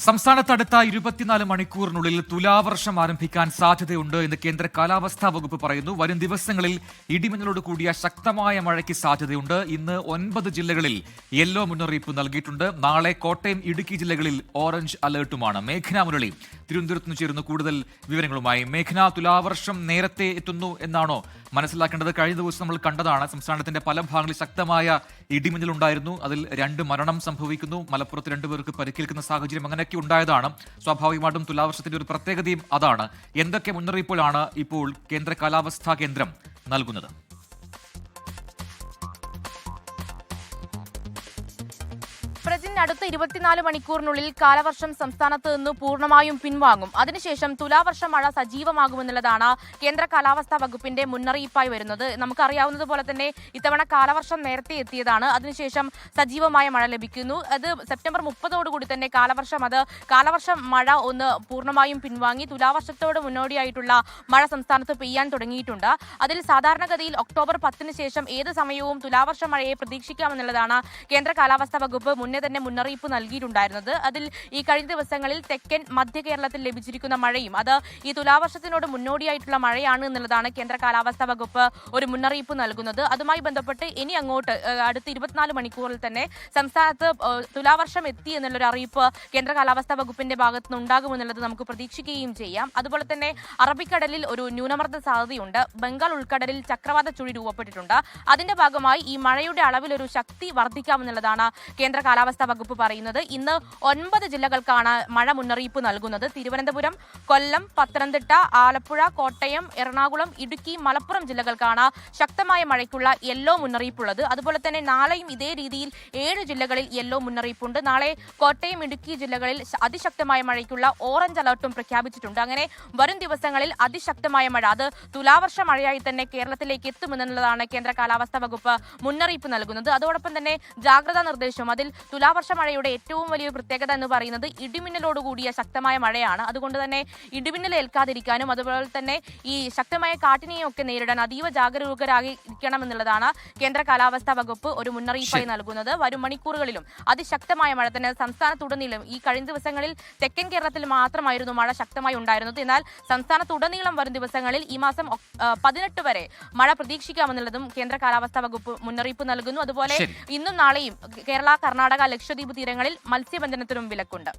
സംസ്ഥാനത്ത് അടുത്ത 24 മണിക്കൂറിനുള്ളിൽ തുലാവർഷം ആരംഭിക്കാൻ സാധ്യതയുണ്ട് എന്ന് കേന്ദ്ര കാലാവസ്ഥാ വകുപ്പ് പറയുന്നു. വരും ദിവസങ്ങളിൽ ഇടിമിന്നലോട് കൂടിയ ശക്തമായ മഴയ്ക്ക് സാധ്യതയുണ്ട്. ഇന്ന് 9 ജില്ലകളിൽ യെല്ലോ മുന്നറിയിപ്പ് നൽകിയിട്ടുണ്ട്. നാളെ കോട്ടയം, ഇടുക്കി ജില്ലകളിൽ ഓറഞ്ച് അലർട്ടുമാണ്. മേഘന മുരളി തിരുവനന്തപുരത്ത് നിന്ന് ചേരുന്നു കൂടുതൽ വിവരങ്ങളുമായി. മേഘന, തുലാവർഷം നേരത്തെ എത്തുന്നു എന്നാണോ മനസ്സിലാക്കേണ്ടത്? കഴിഞ്ഞ ദിവസം നമ്മൾ കണ്ടതാണ്, സംസ്ഥാനത്തിന്റെ പല ഭാഗങ്ങളിൽ ശക്തമായ ഇടിമിന്നലുണ്ടായിരുന്നു. അതിൽ 2 മരണം സംഭവിക്കുന്നു. മലപ്പുറത്ത് 2 പേർക്ക് പരിക്കേൽക്കുന്ന സാഹചര്യം അങ്ങനെയൊക്കെ ഉണ്ടായതാണ്. സ്വാഭാവികമായിട്ടും തുലാവർഷത്തിന്റെ ഒരു പ്രത്യേകതയും അതാണ്. എന്തൊക്കെ മുന്നറിയിപ്പുകളാണ് ഇപ്പോൾ കേന്ദ്ര കാലാവസ്ഥാ കേന്ദ്രം നൽകുന്നത്? അടുത്ത 24 മണിക്കൂറിനുള്ളിൽ കാലവർഷം സംസ്ഥാനത്ത് നിന്ന് പൂർണ്ണമായും പിൻവാങ്ങും. അതിനുശേഷം തുലാവർഷ മഴ സജീവമാകുമെന്നുള്ളതാണ് കേന്ദ്ര കാലാവസ്ഥാ വകുപ്പിന്റെ മുന്നറിയിപ്പായി വരുന്നത്. നമുക്കറിയാവുന്നതുപോലെ തന്നെ ഇത്തവണ കാലവർഷം നേരത്തെ എത്തിയതാണ്. അതിനുശേഷം സജീവമായ മഴ ലഭിക്കുന്നു. അത് സെപ്റ്റംബർ 30 തന്നെ കാലവർഷ മഴ ഒന്ന് പൂർണ്ണമായും പിൻവാങ്ങി തുലാവർഷത്തോട് മുന്നോടിയായിട്ടുള്ള മഴ സംസ്ഥാനത്ത് പെയ്യാൻ തുടങ്ങിയിട്ടുണ്ട്. അതിൽ സാധാരണഗതിയിൽ ഒക്ടോബർ 10 ശേഷം ഏത് സമയവും തുലാവർഷ മഴയെ പ്രതീക്ഷിക്കാമെന്നുള്ളതാണ് കേന്ദ്ര കാലാവസ്ഥാ വകുപ്പ് മുന്നേ തന്നെ മുന്നറിയിപ്പ് നൽകിയിട്ടുണ്ടായിരുന്നത്. അതിൽ ഈ കഴിഞ്ഞ ദിവസങ്ങളിൽ തെക്കൻ മധ്യ കേരളത്തിൽ ലഭിച്ചിരിക്കുന്ന മഴയും അത് ഈ തുലാവർഷത്തിനോട് മുന്നോടിയായിട്ടുള്ള മഴയാണ് എന്നുള്ളതാണ് കേന്ദ്ര കാലാവസ്ഥാ വകുപ്പ് ഒരു മുന്നറിയിപ്പ് നൽകുന്നത്. അതുമായി ബന്ധപ്പെട്ട് ഇനി അങ്ങോട്ട് അടുത്ത 24 മണിക്കൂറിൽ തന്നെ സംസ്ഥാനത്ത് തുലാവർഷം എത്തി എന്നുള്ളൊരു അറിയിപ്പ് കേന്ദ്ര കാലാവസ്ഥാ വകുപ്പിന്റെ ഭാഗത്ത് നിന്ന് ഉണ്ടാകുമെന്നുള്ളത് നമുക്ക് പ്രതീക്ഷിക്കുകയും ചെയ്യാം. അതുപോലെ തന്നെ അറബിക്കടലിൽ ഒരു ന്യൂനമർദ്ദ സാധ്യതയുണ്ട്. ബംഗാൾ ഉൾക്കടലിൽ ചക്രവാത ചുഴി രൂപപ്പെട്ടിട്ടുണ്ട്. അതിന്റെ ഭാഗമായി ഈ മഴയുടെ അളവിൽ ഒരു ശക്തി വർദ്ധിക്കാമെന്നുള്ളതാണ് കേന്ദ്ര കാലാവസ്ഥാ വകുപ്പ് പറയുന്നത്. ഇന്ന് 9 ജില്ലകൾക്കാണ് മഴ മുന്നറിയിപ്പ് നൽകുന്നത്. തിരുവനന്തപുരം, കൊല്ലം, പത്തനംതിട്ട, ആലപ്പുഴ, കോട്ടയം, എറണാകുളം, ഇടുക്കി, മലപ്പുറം ജില്ലകൾക്കാണ് ശക്തമായ മഴയ്ക്കുള്ള യെല്ലോ മുന്നറിയിപ്പുള്ളത്. അതുപോലെ തന്നെ നാളെയും ഇതേ രീതിയിൽ 7 ജില്ലകളിൽ യെല്ലോ മുന്നറിയിപ്പുണ്ട്. നാളെ കോട്ടയം, ഇടുക്കി ജില്ലകളിൽ അതിശക്തമായ മഴയ്ക്കുള്ള ഓറഞ്ച് അലർട്ടും പ്രഖ്യാപിച്ചിട്ടുണ്ട്. അങ്ങനെ വരും ദിവസങ്ങളിൽ അതിശക്തമായ മഴ, അത് തുലാവർഷ മഴയായി തന്നെ കേരളത്തിലേക്ക് എത്തുമെന്നുള്ളതാണ് കേന്ദ്ര കാലാവസ്ഥാ വകുപ്പ് മുന്നറിയിപ്പ് നൽകുന്നത്. അതോടൊപ്പം തന്നെ ജാഗ്രതാ നിർദ്ദേശം, അതിൽ തുലാവർഷ മഴയുടെ ഏറ്റവും വലിയ പ്രത്യേകത എന്ന് പറയുന്നത് ഇടിമിന്നലോടുകൂടിയ ശക്തമായ മഴയാണ്. അതുകൊണ്ട് തന്നെ ഇടിമിന്നൽ ഏൽക്കാതിരിക്കാനും അതുപോലെ തന്നെ ഈ ശക്തമായ കാറ്റിനെയും ഒക്കെ നേരിടാൻ അതീവ ജാഗരൂകരായിരിക്കണം എന്നുള്ളതാണ് കേന്ദ്ര കാലാവസ്ഥാ വകുപ്പ് ഒരു മുന്നറിയിപ്പായി നൽകുന്നത്. വരും മണിക്കൂറുകളിലും അതിശക്തമായ മഴ തന്നെ സംസ്ഥാനത്തുടനീളം, ഈ കഴിഞ്ഞ ദിവസങ്ങളിൽ തെക്കൻ കേരളത്തിൽ മാത്രമായിരുന്നു മഴ ശക്തമായി ഉണ്ടായിരുന്നത്. എന്നാൽ സംസ്ഥാനത്തുടനീളം വരും ദിവസങ്ങളിൽ ഈ മാസം 18 വരെ മഴ പ്രതീക്ഷിക്കാമെന്നുള്ളതും കേന്ദ്ര കാലാവസ്ഥാ വകുപ്പ് മുന്നറിയിപ്പ് നൽകുന്നു. അതുപോലെ ഇന്നും നാളെയും കേരള, കർണാടക, ലക്ഷദ്വീപ് തീരങ്ങളിൽ മത്സ്യബന്ധനത്തിനും വിലക്കുണ്ട്.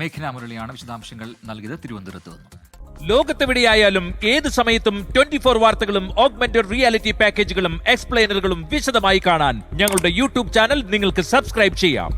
മേഘന മുരളിയാണ് വിശദാംശങ്ങൾ നൽകിയത് തിരുവനന്തപുരത്ത് നിന്ന്. ലോകത്തെവിടെയായാലും ഏത് സമയത്തും 24 വാർത്തകളും ഓഗ്മെന്റഡ് റിയാലിറ്റി പാക്കേജുകളും എക്സ്പ്ലെയിനറുകളും വിശദമായി കാണാൻ ഞങ്ങളുടെ യൂട്യൂബ് ചാനൽ നിങ്ങൾക്ക് സബ്സ്ക്രൈബ് ചെയ്യാം.